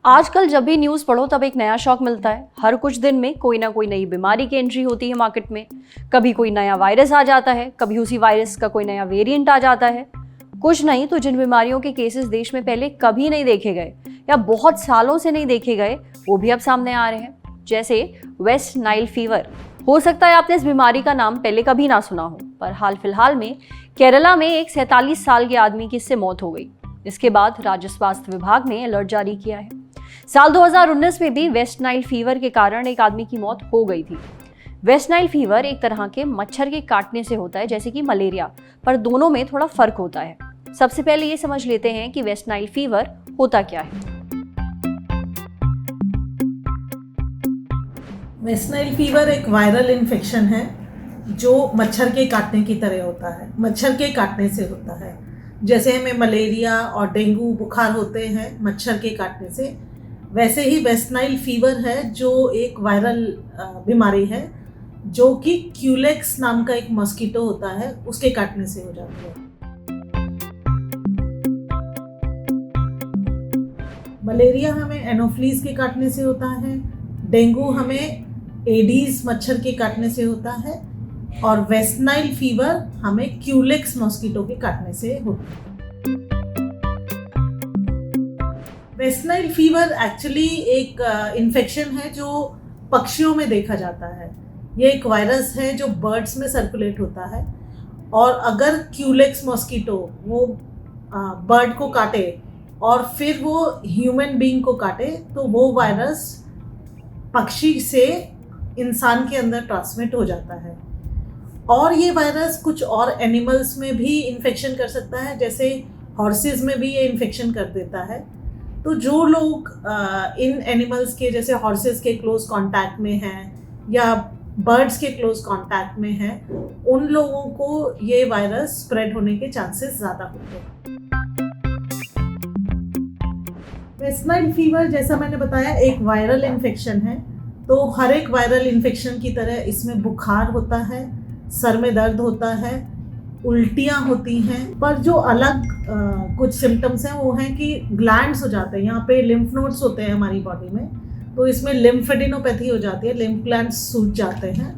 आजकल जब भी न्यूज़ पढ़ो तब एक नया शौक मिलता है। हर कुछ दिन में कोई ना कोई नई बीमारी की एंट्री होती है मार्केट में। कभी कोई नया वायरस आ जाता है, कभी उसी वायरस का कोई नया वेरिएंट आ जाता है। कुछ नहीं तो जिन बीमारियों के केसेस देश में पहले कभी नहीं देखे गए या बहुत सालों से नहीं देखे गए, वो भी अब सामने आ रहे हैं। जैसे वेस्ट नाइल फीवर। हो सकता है आपने इस बीमारी का नाम पहले कभी ना सुना हो, पर हाल फिलहाल में केरला में एक 47 साल के आदमी की इससे मौत हो गई। इसके बाद राज्य स्वास्थ्य विभाग ने अलर्ट जारी किया है। साल 2019 में भी वेस्ट नाइल फीवर के कारण एक आदमी की मौत हो गई थी। वेस्ट नाइल फीवर एक तरह के मच्छर के काटने से होता है, जैसे कि मलेरिया, पर दोनों में थोड़ा फर्क होता है। सबसे पहले ये समझ लेते हैं कि वेस्ट नाइल फीवर होता क्या है। वेस्ट नाइल फीवर एक वायरल इन्फेक्शन है जो मच्छर के काटने की तरह होता है, मच्छर के काटने से होता है। जैसे हमें मलेरिया और डेंगू बुखार होते हैं मच्छर के काटने से, वैसे ही वेस्ट नाइल फीवर है जो एक वायरल बीमारी है जो कि क्यूलेक्स नाम का एक मॉस्किटो होता है, उसके काटने से हो जाती है। मलेरिया हमें एनोफ्लीज के काटने से होता है, डेंगू हमें एडीज मच्छर के काटने से होता है, और वेस्ट नाइल फीवर हमें क्यूलेक्स मॉस्किटो के काटने से होता है। वेस्ट नाइल फीवर एक्चुअली एक इन्फेक्शन है जो पक्षियों में देखा जाता है। ये एक वायरस है जो बर्ड्स में सर्कुलेट होता है, और अगर क्यूलेक्स मॉस्किटो वो बर्ड को काटे और फिर वो ह्यूमन बीइंग को काटे तो वो वायरस पक्षी से इंसान के अंदर ट्रांसमिट हो जाता है। और ये वायरस कुछ और एनिमल्स में भी इन्फेक्शन कर सकता है, जैसे हॉर्सेस में भी ये इन्फेक्शन कर देता है। तो जो लोग इन एनिमल्स के जैसे हॉर्सेस के क्लोज कांटेक्ट में हैं या बर्ड्स के क्लोज कांटेक्ट में हैं, उन लोगों को ये वायरस स्प्रेड होने के चांसेस ज़्यादा होते हैं। वेस्ट नाइल फीवर जैसा मैंने बताया एक वायरल इन्फेक्शन है, तो हर एक वायरल इन्फेक्शन की तरह इसमें बुखार होता है, सर में दर्द होता है, उल्टियाँ होती हैं, पर जो अलग कुछ सिम्टम्स हैं वो हैं कि ग्लैंड्स हो जाते हैं, यहाँ पे लिम्फ नोड्स होते हैं हमारी बॉडी में, तो इसमें लिम्फेडिनोपैथी हो जाती है, लिम्फ ग्लैंड्स सूज जाते हैं।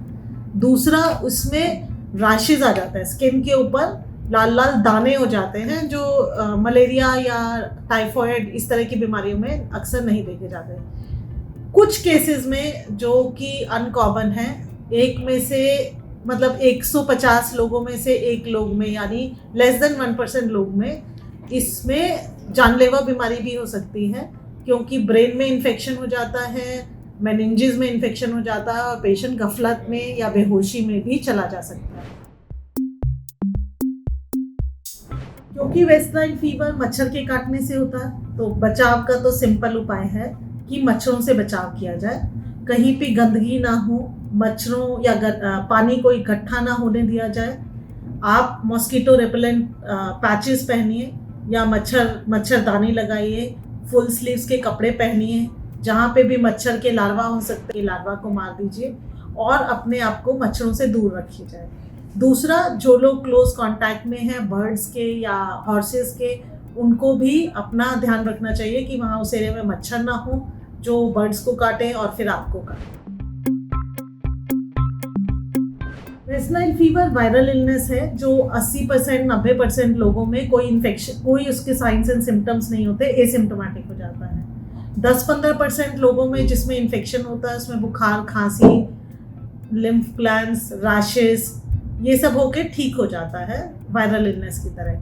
दूसरा उसमें रैशेस आ जाता है, स्किन के ऊपर लाल लाल दाने हो जाते हैं जो मलेरिया या टाइफॉइड इस तरह की बीमारियों में अक्सर नहीं देखे जाते। कुछ केसेस में जो कि अनकॉमन है, एक में से मतलब 150 लोगों में से एक लोग में, यानी लेस देन 1% लोग में इसमें जानलेवा बीमारी भी हो सकती है, क्योंकि ब्रेन में इन्फेक्शन हो जाता है, मेनिंजेस में इन्फेक्शन हो जाता है और पेशेंट गफलत में या बेहोशी में भी चला जा सकता है। क्योंकि वेस्ट नाइल फीवर मच्छर के काटने से होता है, तो बचाव का तो सिंपल उपाय है कि मच्छरों से बचाव किया जाए। कहीं पे गंदगी ना हो, मच्छरों या पानी को इकट्ठा ना होने दिया जाए। आप मॉस्किटो रेपेलेंट पैचेस पहनिए या मच्छरदानी लगाइए, फुल स्लीव्स के कपड़े पहनिए, जहाँ पे भी मच्छर के लार्वा हो सकते हैं लार्वा को मार दीजिए और अपने आप को मच्छरों से दूर रखिए जाए। दूसरा, जो लोग क्लोज कांटेक्ट में हैं बर्ड्स के या हॉर्सेस के, उनको भी अपना ध्यान रखना चाहिए कि वहाँ उस एरिया में मच्छर ना हो जो बर्ड्स को काटे और फिर आपको काटे। West Nile fever viral illness है जो 80% 90% लोगों में कोई इन्फेक्शन, कोई उसके साइंस एंड सिम्टम्स नहीं होते, एसिम्टोमेटिक हो जाता है। 10-15% लोगों में जिसमें इन्फेक्शन होता है उसमें बुखार, खांसी, लिम्फ ग्लैंड्स, रैशेस, ये सब होके ठीक हो जाता है वायरल इलनेस की तरह।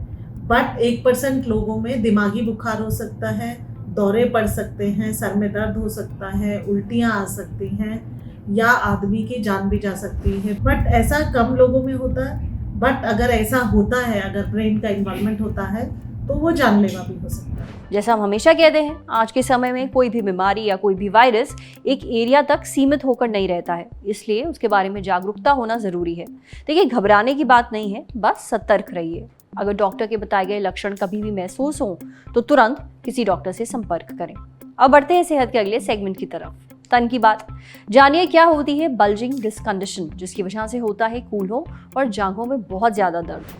बट 1% लोगों में दिमागी बुखार हो सकता है, दौरे पड़ सकते हैं, सर में दर्द हो सकता है, उल्टियाँ आ सकती हैं या आदमी की जान भी जा सकती है। बट ऐसा कम लोगों में होता है, बट अगर ऐसा होता है, अगर ब्रेन का इन्वॉल्वमेंट होता है तो वो जानलेवा भी हो सकता है। जैसा हम हमेशा कहते हैं, आज के समय में कोई भी बीमारी या कोई भी वायरस एक एरिया तक सीमित होकर नहीं रहता है, इसलिए उसके बारे में जागरूकता होना ज़रूरी है। देखिए, घबराने की बात नहीं है, बस सतर्क रहिए। अगर डॉक्टर के बताए गए लक्षण कभी भी महसूस हों तो तुरंत किसी डॉक्टर से संपर्क करें। अब बढ़ते हैं सेहत के अगले सेगमेंट की तरफ, तन की बात। जानिए क्या होती है बल्जिंग डिस्क कंडीशन, जिसकी वजह से होता है कूल्हों और जांघों में बहुत ज़्यादा दर्द।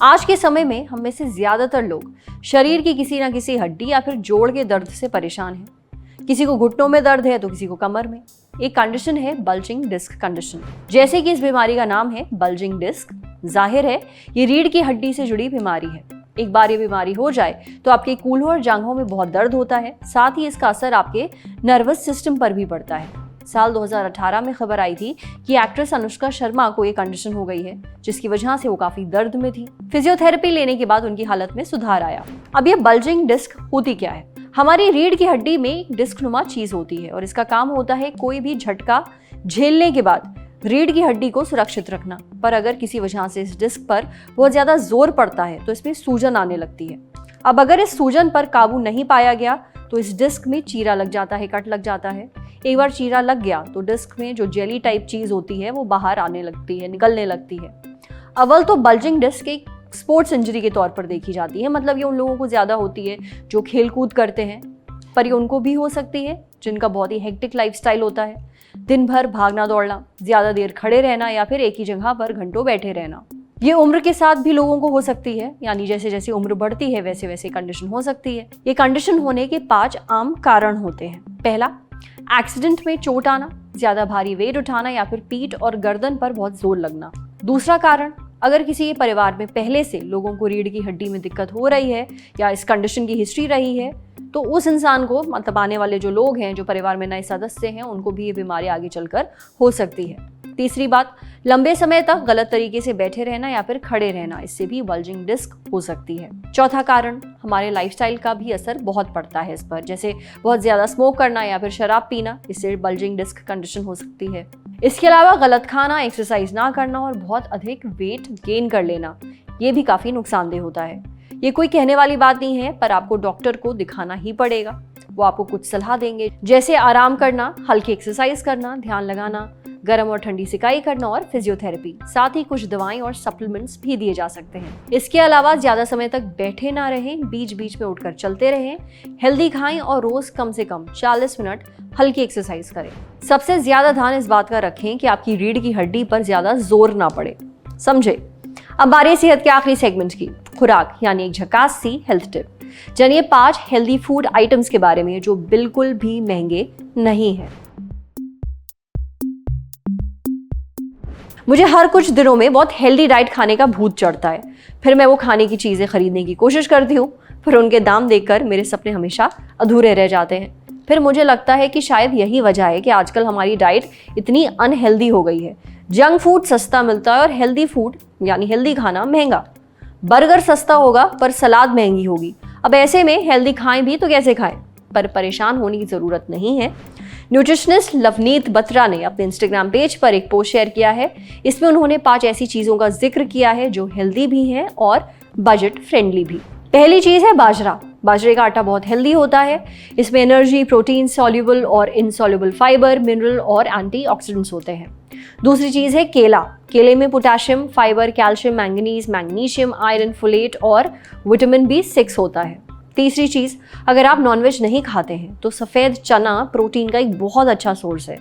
आज के समय में हम में से ज्यादातर लोग शरीर की किसी ना किसी हड्डी या फिर जोड़ के दर्द से परेशान हैं। किसी को घुटनों में दर्द है तो किसी को कमर में। एक कंडीशन है बल्जिंग डिस्क कंडीशन। जैसे कि इस बीमारी का नाम है बल्जिंग डिस्क, जाहिर है ये रीढ़ की हड्डी से जुड़ी बीमारी है। एक बार ये बीमारी हो जाए तो आपके कूल्हों और जांघों में बहुत दर्द होता है, साथ ही इसका असर आपके नर्वस सिस्टम पर भी पड़ता है। साल 2018 में खबर आई थी कि एक्ट्रेस अनुष्का शर्मा को ये कंडीशन हो गई है, जिसकी वजह से वो काफी दर्द में थी। फिजियोथेरेपी लेने के बाद उनकी हालत में सुधार आया। अब ये बल्जिंग डिस्क होती क्या है? हमारी रीढ़ की हड्डी में एक डिस्क नुमा चीज होती है और इसका काम होता है कोई भी झटका झेलने के बाद रीढ़ की हड्डी को सुरक्षित रखना। पर अगर किसी वजह से इस डिस्क पर बहुत ज्यादा जोर पड़ता है तो इसमें सूजन आने लगती है। अब अगर इस सूजन पर काबू नहीं पाया गया तो इस डिस्क में चीरा लग जाता है, कट लग जाता है। एक बार चीरा लग गया तो डिस्क में जो जेली टाइप चीज होती है वो बाहर आने लगती है, निकलने लगती है। अव्वल तो बल्जिंग डिस्क एक स्पोर्ट्स इंजरी के तौर पर देखी जाती है, मतलब ये उन लोगों को ज्यादा होती है जो खेल कूद करते हैं, पर ये उनको भी हो सकती है जिनका बहुत ही हेक्टिक लाइफस्टाइल होता है, दिन भर भागना दौड़ना, ज्यादा देर खड़े रहना या फिर एक ही जगह पर घंटों बैठे रहना। ये उम्र के साथ भी लोगों को हो सकती है, यानी जैसे जैसे उम्र बढ़ती है वैसे वैसे कंडीशन हो सकती है। ये कंडीशन होने के 5 आम कारण होते हैं। पहला, एक्सीडेंट में चोट आना, ज्यादा भारी वेट उठाना या फिर पीठ और गर्दन पर बहुत जोर लगना। दूसरा कारण, अगर किसी परिवार में पहले से लोगों को रीढ़ की हड्डी में दिक्कत हो रही है या इस कंडीशन की हिस्ट्री रही है तो उस इंसान को, मतलब आने वाले जो लोग हैं, जो परिवार में नए सदस्य हैं, उनको भी ये बीमारी आगे चलकर हो सकती है। तीसरी बात, लंबे समय तक गलत तरीके से बैठे रहना या फिर खड़े रहना, इससे भी बल्जिंग डिस्क हो सकती है। चौथा कारण, हमारे लाइफस्टाइल का भी असर बहुत पड़ता है इस पर, जैसे बहुत ज्यादा स्मोक करना या फिर शराब पीना, इससे बल्जिंग डिस्क कंडीशन हो सकती है। इसके अलावा गलत खाना, एक्सरसाइज ना करना और बहुत अधिक वेट गेन कर लेना, ये भी काफी नुकसानदेह होता है। ये कोई कहने वाली बात नहीं है, पर आपको डॉक्टर को दिखाना ही पड़ेगा। वो आपको कुछ सलाह देंगे, जैसे आराम करना, हल्की एक्सरसाइज करना, ध्यान लगाना, गर्म और ठंडी सिकाई करना और फिजियोथेरेपी। साथ ही कुछ दवाएं और सप्लीमेंट्स भी दिए जा सकते हैं। इसके अलावा ज्यादा समय तक बैठे ना रहें, बीच बीच में उठकर चलते रहें, हेल्दी खाएं और रोज कम से कम 40 मिनट हल्की एक्सरसाइज करें। सबसे ज्यादा ध्यान इस बात का रखें कि आपकी रीढ़ की हड्डी पर ज्यादा जोर ना पड़े, समझे? अब बारी सेहत के आखिरी सेगमेंट की, खुराक, यानी एक झकास सी हेल्थ टिप। जानिए 5 हेल्दी फूड आइटम्स के बारे में जो बिल्कुल भी महंगे नहीं है। मुझे हर कुछ दिनों में बहुत हेल्दी डाइट खाने का भूत चढ़ता है, फिर मैं वो खाने की चीजें खरीदने की कोशिश करती हूँ, फिर उनके दाम देखकर मेरे सपने हमेशा अधूरे रह जाते हैं। फिर मुझे लगता है कि शायद यही वजह है कि आजकल हमारी डाइट इतनी अनहेल्दी हो गई है। जंक फूड सस्ता मिलता है और हेल्दी फूड, यानी हेल्दी खाना, महंगा। बर्गर सस्ता होगा पर सलाद महंगी होगी। अब ऐसे में हेल्दी खाएं भी तो कैसे खाएं? पर परेशान होने की जरूरत नहीं है। न्यूट्रिशनिस्ट लवनीत बत्रा ने अपने इंस्टाग्राम पेज पर एक पोस्ट शेयर किया है। इसमें उन्होंने 5 ऐसी चीजों का जिक्र किया है जो हेल्दी भी हैं और बजट फ्रेंडली भी। पहली चीज है बाजरा। बाजरे का आटा बहुत हेल्दी होता है। इसमें एनर्जी, प्रोटीन, सॉल्युबल और इनसॉल्युबल फाइबर, मिनरल और एंटीऑक्सीडेंट्स होते हैं। दूसरी चीज है केला। केले में potassium, fibre, calcium, manganese, magnesium, iron, folate और विटामिन B6 होता है। तीसरी चीज, अगर आप नॉनवेज नहीं खाते हैं तो सफेद चना प्रोटीन का एक बहुत अच्छा सोर्स है।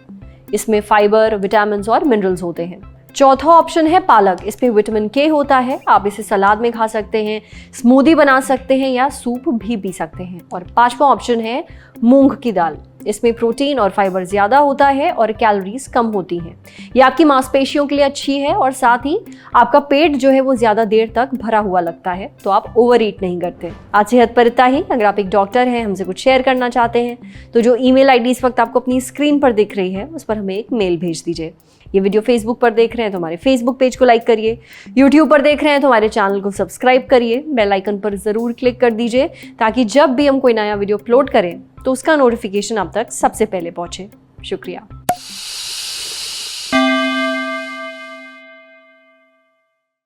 इसमें फाइबर, विटामिन और मिनरल्स होते हैं। चौथा ऑप्शन है पालक। इसमें विटामिन K होता है। आप इसे सलाद में खा सकते हैं, स्मूदी बना सकते हैं या सूप भी पी सकते हैं। और 5वां ऑप्शन है मूंग की दाल। इसमें प्रोटीन और फाइबर ज्यादा होता है और कैलोरीज कम होती हैं। ये आपकी मांसपेशियों के लिए अच्छी है और साथ ही आपका पेट जो है वो ज्यादा देर तक भरा हुआ लगता है, तो आप ओवर ईट नहीं करते। आज सेहत पर इतना ही। अगर आप एक डॉक्टर हैं, हमसे कुछ शेयर करना चाहते हैं तो जो ईमेल आईडी इस वक्त आपको अपनी स्क्रीन पर दिख रही है उस पर हमें एक मेल भेज दीजिए। ये वीडियो फेसबुक पर देख रहे हैं तो हमारे फेसबुक पेज को लाइक करिए, यूट्यूब पर देख रहे हैं तो हमारे चैनल को सब्सक्राइब करिए, बेल आइकन पर ज़रूर क्लिक कर दीजिए ताकि जब भी हम कोई नया वीडियो अपलोड करें तो उसका नोटिफिकेशन आप तक सबसे पहले पहुंचे। शुक्रिया।